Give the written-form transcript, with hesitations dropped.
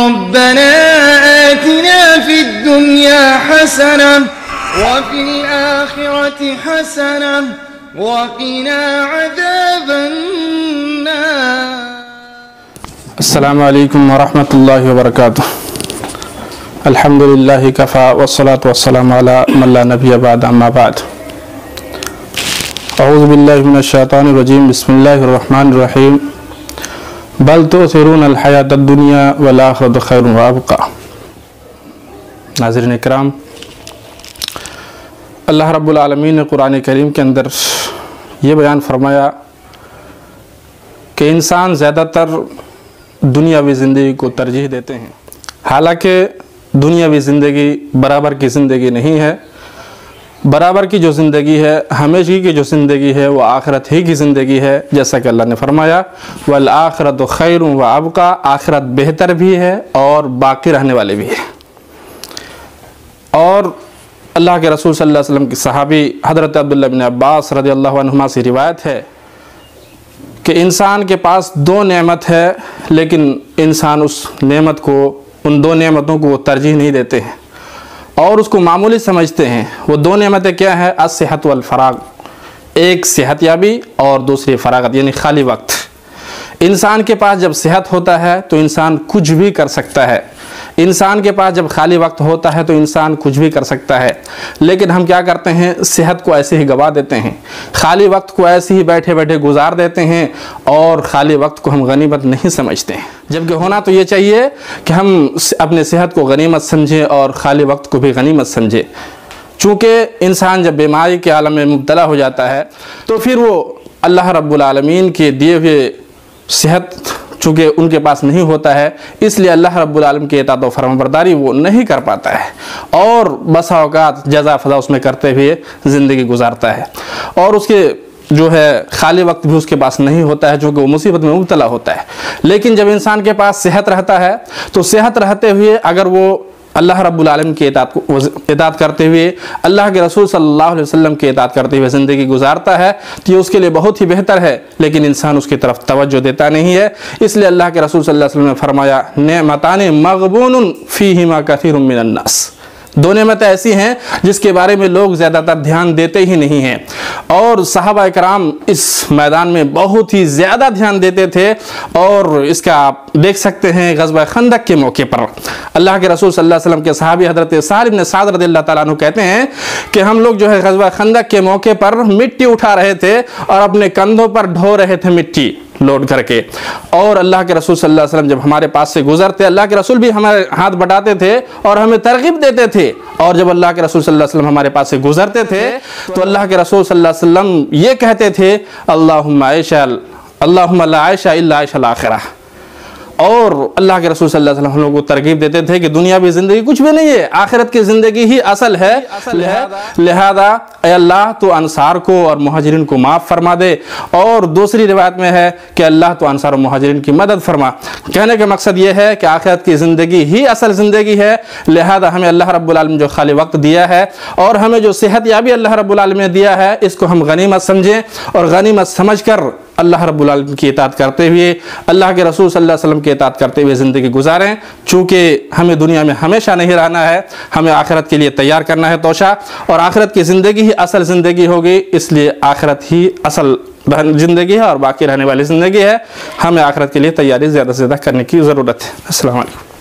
ربنا آتنا في الدنيا حسنة وفي الآخرة حسنة وقنا عذاب النار. السلام علیکم ورحمۃ اللہ وبرکاتہ. الحمد للہ کفا والصلاة والسلام علی من لا نبی بعد اما بعد. اعوذ باللہ من الشیطان الرجیم. بسم اللہ الرحمن الرحیم. بل تؤثرون الحیاۃ الدنیا والآخرۃ خیر وابقی. ناظرین اکرام، اللہ رب العالمین نے قرآن کریم کے اندر یہ بیان فرمایا کہ انسان زیادہ تر دنیاوی زندگی کو ترجیح دیتے ہیں. حالانکہ دنیاوی زندگی برابر کی زندگی نہیں ہے. برابر کی جو زندگی ہے، ہمیشہ کی جو زندگی ہے، وہ آخرت ہی کی زندگی ہے. جیسا کہ اللہ نے فرمایا والآخرۃ خیر وابقی، آخرت بہتر بھی ہے اور باقی رہنے والے بھی ہے. اور اللہ کے رسول صلی اللہ علیہ وسلم کی صحابی حضرت عبداللہ بن عباس رضی اللہ عنہما سے روایت ہے کہ انسان کے پاس دو نعمت ہے، لیکن انسان ان دو نعمتوں کو وہ ترجیح نہیں دیتے ہیں اور اس کو معمولی سمجھتے ہیں. وہ دو نعمتیں کیا ہیں؟ الصحت والفراغ، ایک صحت یابی اور دوسری فراغت یعنی خالی وقت. انسان کے پاس جب صحت ہوتا ہے تو انسان کچھ بھی کر سکتا ہے. انسان کے پاس جب خالی وقت ہوتا ہے تو انسان کچھ بھی کر سکتا ہے. لیکن ہم کیا کرتے ہیں؟ صحت کو ایسے ہی گوا دیتے ہیں، خالی وقت کو ایسے ہی بیٹھے بیٹھے گزار دیتے ہیں اور خالی وقت کو ہم غنیمت نہیں سمجھتے ہیں. جبکہ ہونا تو یہ چاہیے کہ ہم اپنے صحت کو غنیمت سمجھیں اور خالی وقت کو بھی غنیمت سمجھیں. چونکہ انسان جب بیماری کے عالم میں مبتلا ہو جاتا ہے تو پھر وہ اللہ رب العالمین کے دیے ہوئے صحت چونکہ ان کے پاس نہیں ہوتا ہے، اس لیے اللہ رب العالمین کی اطاعت و فرمانبرداری وہ نہیں کر پاتا ہے اور بسا اوقات جزا فضا اس میں کرتے ہوئے زندگی گزارتا ہے. اور اس کے جو ہے خالی وقت بھی اس کے پاس نہیں ہوتا ہے چونکہ وہ مصیبت میں مبتلا ہوتا ہے. لیکن جب انسان کے پاس صحت رہتا ہے تو صحت رہتے ہوئے اگر وہ اللہ رب العالمین کی اطاعت کرتے ہوئے، اللہ کے رسول صلی اللہ علیہ وسلم کی اطاعت کرتے ہوئے زندگی گزارتا ہے تو یہ اس کے لیے بہت ہی بہتر ہے. لیکن انسان اس کی طرف توجہ دیتا نہیں ہے. اس لیے اللہ کے رسول صلی اللہ علیہ وسلم نے فرمایا نعمتان مغبون فیہما کثیر من الناس. دو نعمتیں ایسی ہیں جس کے بارے میں لوگ زیادہ تر دھیان دیتے ہی نہیں ہیں، اور صحابہ کرام اس میدان میں بہت ہی زیادہ دھیان دیتے تھے. اور اس کا آپ دیکھ سکتے ہیں غزوہ خندق کے موقع پر اللہ کے رسول صلی اللہ علیہ وسلم کے صحابی حضرت سہل بن سعد رضی اللہ تعالیٰ عنہ کہتے ہیں کہ ہم لوگ جو ہے غزوہ خندق کے موقع پر مٹی اٹھا رہے تھے اور اپنے کندھوں پر ڈھو رہے تھے مٹی لوڈ کر کے. اور اللہ کے رسول صلی اللہ علیہ وسلم جب ہمارے پاس سے گزرتے، اللہ کے رسول بھی ہمارے ہاتھ بٹاتے تھے اور ہمیں ترغیب دیتے تھے. اور جب اللہ کے رسول صلی اللہ علیہ وسلم ہمارے پاس سے گزرتے تھے تو اللہ کے رسول صلی اللہ علیہ وسلم یہ کہتے تھے اللہم لا عیش الا عیش الآخرہ. اور اللہ کے رسول صلی اللہ علیہ وسلم ہم لوگوں کو ترغیب دیتے تھے کہ دنیاوی زندگی کچھ بھی نہیں ہے، آخرت کی زندگی ہی اصل ہے. لہذا اے اللہ تو انصار کو اور مہاجرین کو معاف فرما دے. اور دوسری روایت میں ہے کہ اللہ تو انصار و مہاجرین کی مدد فرما. کہنے کا مقصد یہ ہے کہ آخرت کی زندگی ہی اصل زندگی ہے. لہذا ہمیں اللہ رب العالمین جو خالی وقت دیا ہے اور ہمیں جو صحت یابی اللہ رب العالمین نے دیا ہے، اس کو ہم غنیمت سمجھیں اور غنیمت سمجھ کر اللہ رب العالمین کی اطاعت کرتے ہوئے، اللہ کے رسول صلی اللہ علیہ وسلم کی اطاعت کرتے ہوئے زندگی گزاریں. چونکہ ہمیں دنیا میں ہمیشہ نہیں رہنا ہے، ہمیں آخرت کے لیے تیار کرنا ہے توشہ، اور آخرت کی زندگی ہی اصل زندگی ہوگی. اس لیے آخرت ہی اصل زندگی ہے اور باقی رہنے والی زندگی ہے. ہمیں آخرت کے لیے تیاری زیادہ سے زیادہ کرنے کی ضرورت ہے. السلام علیکم.